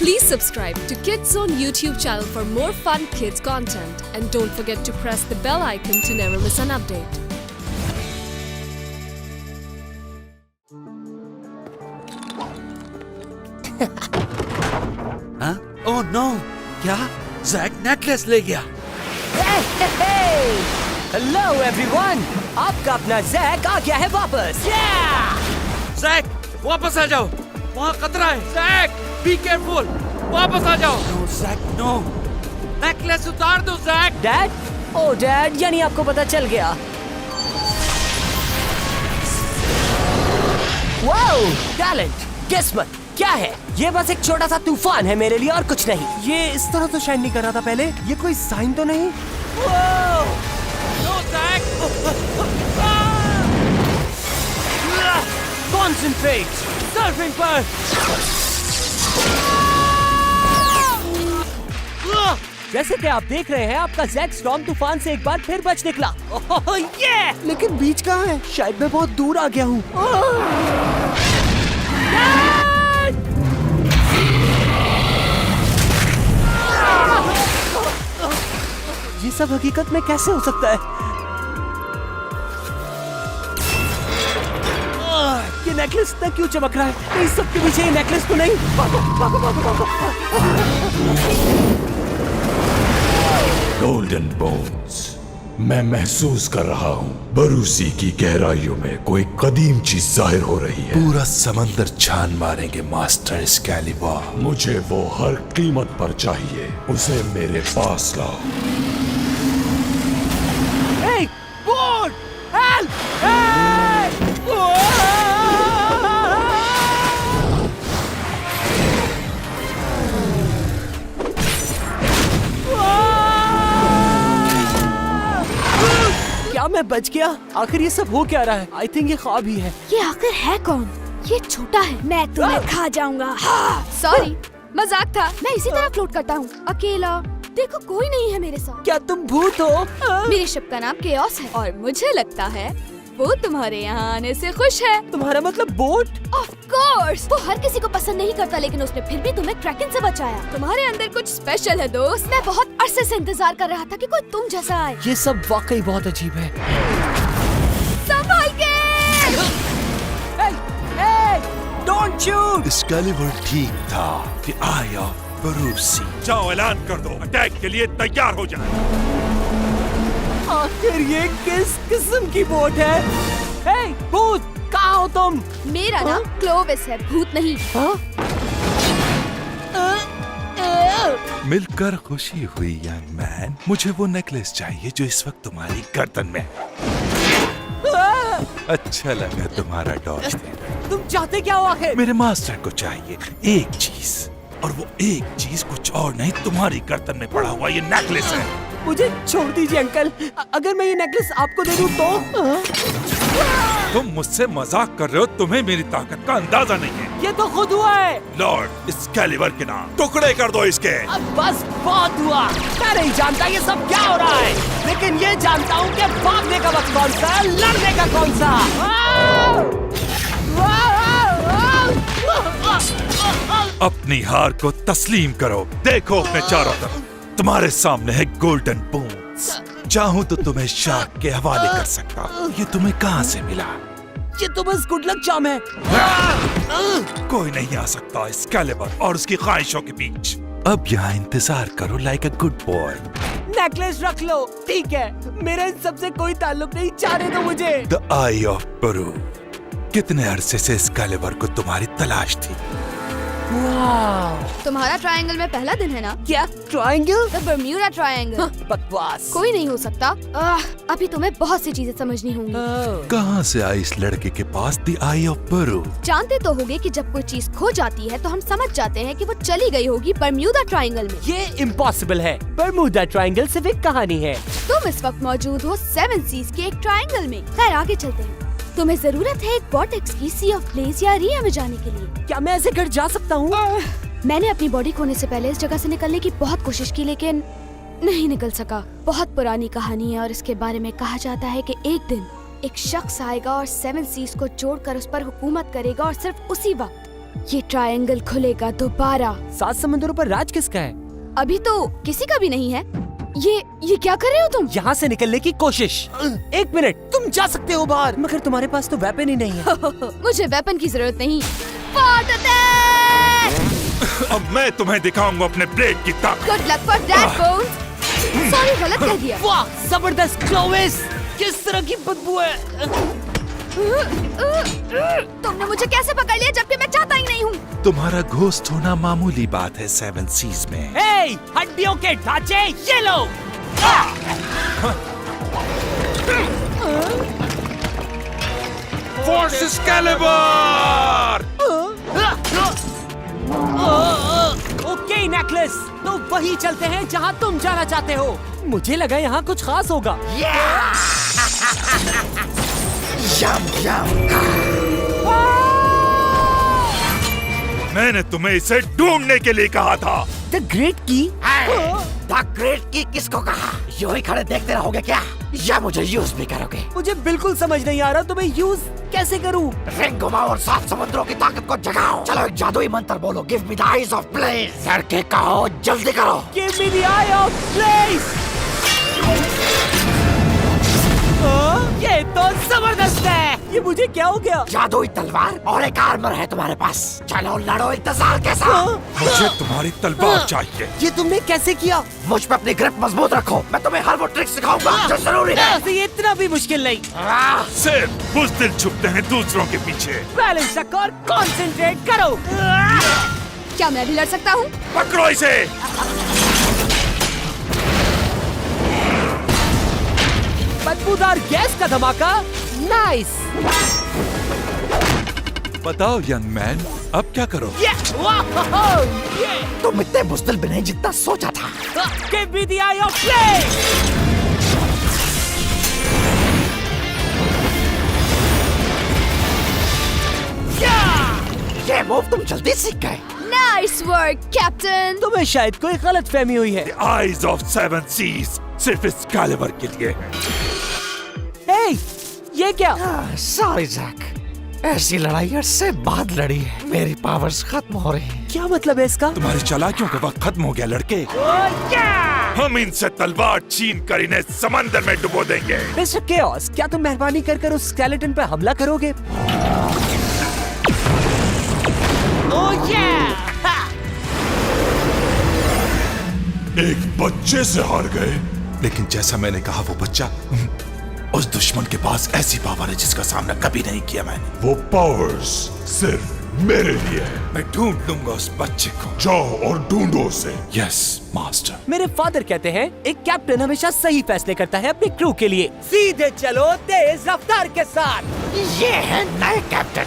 Please subscribe to Kids Zone YouTube channel for more fun kids content and don't forget to press the bell icon to never miss an update. हाँ? Oh no! क्या? Jack necklace ले गया? Hello everyone, आपका अपना Jack आ गया है वापस। Jack, वापस आ जाओ। वहाँ खतरा है। Jack, be careful. वापस आ जाओ। Know jack, no. नेकलेस उतार दो जैक। डैड? ओह डैड, यानी आपको पता चल गया। वाओ, टैलेंट, किस्मत, क्या है? ये बस एक छोटा सा तूफान है मेरे लिए और कुछ नहीं। ये इस तरह तो शाइन नहीं कर रहा था पहले। ये कोई साइन तो नहीं? Know jack. कॉन्सेंट्रेट, सर्फिंग पर। जैसे कि आप देख रहे हैं, आपका जैक स्टॉर्म तूफान से एक बार फिर बच निकला। ओह ये! लेकिन बीच कहाँ है? शायद मैं बहुत दूर आ गया हूँ। ये सब हकीकत में कैसे हो सकता है? ये नेकलेस इतना क्यों चमक रहा है? इस सब के पीछे ये नेकलेस तो नहीं? गोल्डन बोन्स, मैं महसूस कर रहा हूँ बरूसी की गहराइयों में कोई कदीम चीज जाहिर हो रही है। पूरा समंदर छान मारेंगे मास्टर एक्सकैलिबर। मुझे वो हर कीमत पर चाहिए। उसे मेरे पास लाओ। Hey, board! Help! Hey! क्या मैं बच गया? आखिर ये सब हो क्या रहा है? आई थिंक ये ख्वाब ही है। ये आखिर है कौन? ये छोटा है, मैं तुम्हें खा जाऊंगा। सॉरी, मजाक था। मैं इसी तरह फ्लोट करता हूँ, अकेला। देखो कोई नहीं है मेरे साथ। क्या तुम भूत हो? मेरे शिप का नाम केओस है और मुझे लगता है वो तुम्हारे यहाँ आने से खुश है। तुम्हारा मतलब बोट? ऑफ कोर्स, वो हर किसी को पसंद नहीं करता, लेकिन उसने फिर भी तुम्हें क्रैकन से बचाया। तुम्हारे अंदर कुछ स्पेशल है दोस्त। मैं बहुत अरसे से इंतजार कर रहा था कि कोई तुम जैसा आए। ये सब वाकई बहुत अजीब है। संभाल के! Don't shoot! एक्सकैलिबर ठीक था कि आया बरूसी। जाओ ऐलान कर दो, अटैक के लिए तैयार हो जाए। आखिर ये किस किस्म की बोट है? हे भूत, कहाँ हो तुम? मेरा नाम क्लोविस है, भूत नहीं। मिलकर खुशी हुई यंग मैन। मुझे वो नेकलेस चाहिए जो इस वक्त तुम्हारी गर्दन में है। अच्छा लगा तुम्हारा डॉज। तुम चाहते क्या हो आखिर? मेरे मास्टर को चाहिए एक चीज, और वो एक चीज कुछ और नहीं, तुम्हारी गर्दन में पड़ा हुआ ये नेकलेस है। मुझे छोड़ दीजिए अंकल। अगर मैं ये नेकलेस आपको दे दूं तो? तुम मुझसे मजाक कर रहे हो। तुम्हें मेरी ताकत का अंदाजा नहीं है। ये तो खुद हुआ है। लॉर्ड एक्सकैलिबर के नाम टुकड़े कर दो इसके। अब बस बहुत हुआ। मैं नहीं जानता ये सब क्या हो रहा है, लेकिन ये जानता हूँ कि भागने का वक्त कौन सा है, लड़ने का कौन सा। अपनी हार को तस्लीम करो। देखो अपने चारों तरफ, तुम्हारे सामने है गोल्डन बोन्स। चाहूं तो तुम्हें शार्क के हवाले कर सकता हूं। ये तुम्हें कहां से मिला? ये तो बस गुड लक चार्म है। कोई नहीं आ सकता एक्सकैलिबर और उसकी ख्वाहिशों के बीच। अब यहाँ इंतजार करो like a good boy. Necklace रख लो, ठीक है। मेरा इन सबसे कोई ताल्लुक नहीं, जाने दो मुझे। द आई ऑफ बरू। कितने अरसे से एक्सकैलिबर को तुम्हारी तलाश थी। तुम्हारा ट्रायंगल में पहला दिन है ना? क्या ट्रायंगल? The Bermuda triangle. बकवास। कोई नहीं हो सकता। अभी तुम्हें बहुत सी चीजें समझनी होंगी। कहाँ से आई इस लड़के के पास द आई ऑफ बरू? जानते तो होगे कि जब कोई चीज खो जाती है तो हम समझ जाते हैं कि वो चली गई होगी बर्म्यूडा ट्रायंगल में। ये इम्पॉसिबल है। बर्म्यूडा ट्रायंगल सिर्फ एक कहानी है। तुम इस वक्त मौजूद हो 7 सीज के एक ट्रायंगल में। खैर आगे चलते हैं। तुम्हें जरूरत है एक वॉर्टेक्स की सी ऑफ ब्लेज या रिया में जाने के लिए। क्या मैं ऐसे घर जा सकता हूँ? मैंने अपनी बॉडी खोने से पहले इस जगह से निकलने की बहुत कोशिश की, लेकिन नहीं निकल सका। बहुत पुरानी कहानी है और इसके बारे में कहा जाता है कि एक दिन एक शख्स आएगा और 7 सीज को जोड़कर उस पर हुकूमत करेगा और सिर्फ उसी वक्त ये ट्रायंगल खुलेगा दोबारा। 7 समंदरों पर राज किसका है? अभी तो किसी का भी नहीं है। ये क्या कर रहे हो तुम? यहाँ से निकलने की कोशिश। 1 मिनट, तुम जा सकते हो बाहर, मगर तुम्हारे पास तो वेपन ही नहीं है। मुझे वेपन की जरूरत नहीं। Fort attack! अब मैं तुम्हें दिखाऊंगा अपने ब्लेड की ताकत। Good luck for that, Bones. Sorry, गलत कह दिया। वाह, जबरदस्त क्लोविस, किस तरह की बदबू है। तुमने मुझे कैसे पकड़ लिया जबकि मैं चाहता ही नहीं हूँ। तुम्हारा घोस्ट होना मामूली बात है 7 सीज में। हे, हड्डियों के ढांचे, ये लो। Force Excalibur! ओके नेकलेस, तो वही चलते हैं जहाँ तुम जाना चाहते हो। मुझे लगा यहाँ कुछ खास होगा। मैंने तुम्हें इसे ढूंढने के लिए कहा था। द ग्रेट की? द ग्रेट की किसको कहा? यूं ही खड़े देखते रहोगे क्या, या मुझे यूज भी करोगे? मुझे बिल्कुल समझ नहीं आ रहा तुम्हें यूज कैसे करूं? रिंग घुमाओ और 7 समुद्रों की ताकत को जगाओ। चलो एक जादुई मंत्र बोलो, give me the eyes of blaze. लड़के कहो, जल्दी करो। Give me the eye of blaze. ये तो जबरदस्त है। ये मुझे क्या हो गया? जादुई तलवार और एक आर्मर है तुम्हारे पास। चलो लड़ो इंतजार के साथ। मुझे तुम्हारी तलवार चाहिए। ये तुमने कैसे किया? मुझ पे अपनी ग्रिप मजबूत रखो, मैं तुम्हें हर वो ट्रिक सिखाऊंगा जो जरूरी है। ये इतना भी मुश्किल नहीं। सिर्फ बुज़दिल छुपते हैं दूसरों के पीछे। बैलेंस रखो और कंसंट्रेट करो। क्या मैं भी लड़ सकता हूँ? पकड़ो इसे। बदबूदार गैस का धमाका, नाइस। बताओ यंग मैन, अब क्या करो? तुम इतने बुज़दिल भी नहीं जितना सोचा था। Give me the eye of flame! ये मूव तुम जल्दी सीख गए। Nice work, Captain. तुम्हें शायद कोई गलतफहमी हुई है। The eyes of 7 seas सिर्फ इस कैलिबर के लिए। Hey, ये क्या? सॉरी जैक, ऐसी लड़ाई अरसे बाद लड़ी है। मेरी पावर्स खत्म हो रही हैं। क्या मतलब है इसका? तुम्हारी चालाकियों का वक्त खत्म हो गया लड़के। हम इनसे तलवार छीन कर इन्हें समंदर में डुबो देंगे। मिस्टर केओस, क्या तुम मेहरबानी कर उस स्केलेटन पे हमला करोगे? एक बच्चे से हार गए। लेकिन जैसा मैंने कहा, वो बच्चा उस दुश्मन के पास ऐसी पावर है जिसका सामना कभी नहीं किया मैंने। वो पावर्स सिर्फ मेरे लिए है। मैं ढूंढ लूंगा उस बच्चे को। जाओ और ढूंढो उसे। Yes master. मेरे फादर कहते हैं एक कैप्टन हमेशा सही फैसले करता है अपनी क्रू के लिए। सीधे चलो तेज रफ्तार के साथ। ये है नए कैप्टन।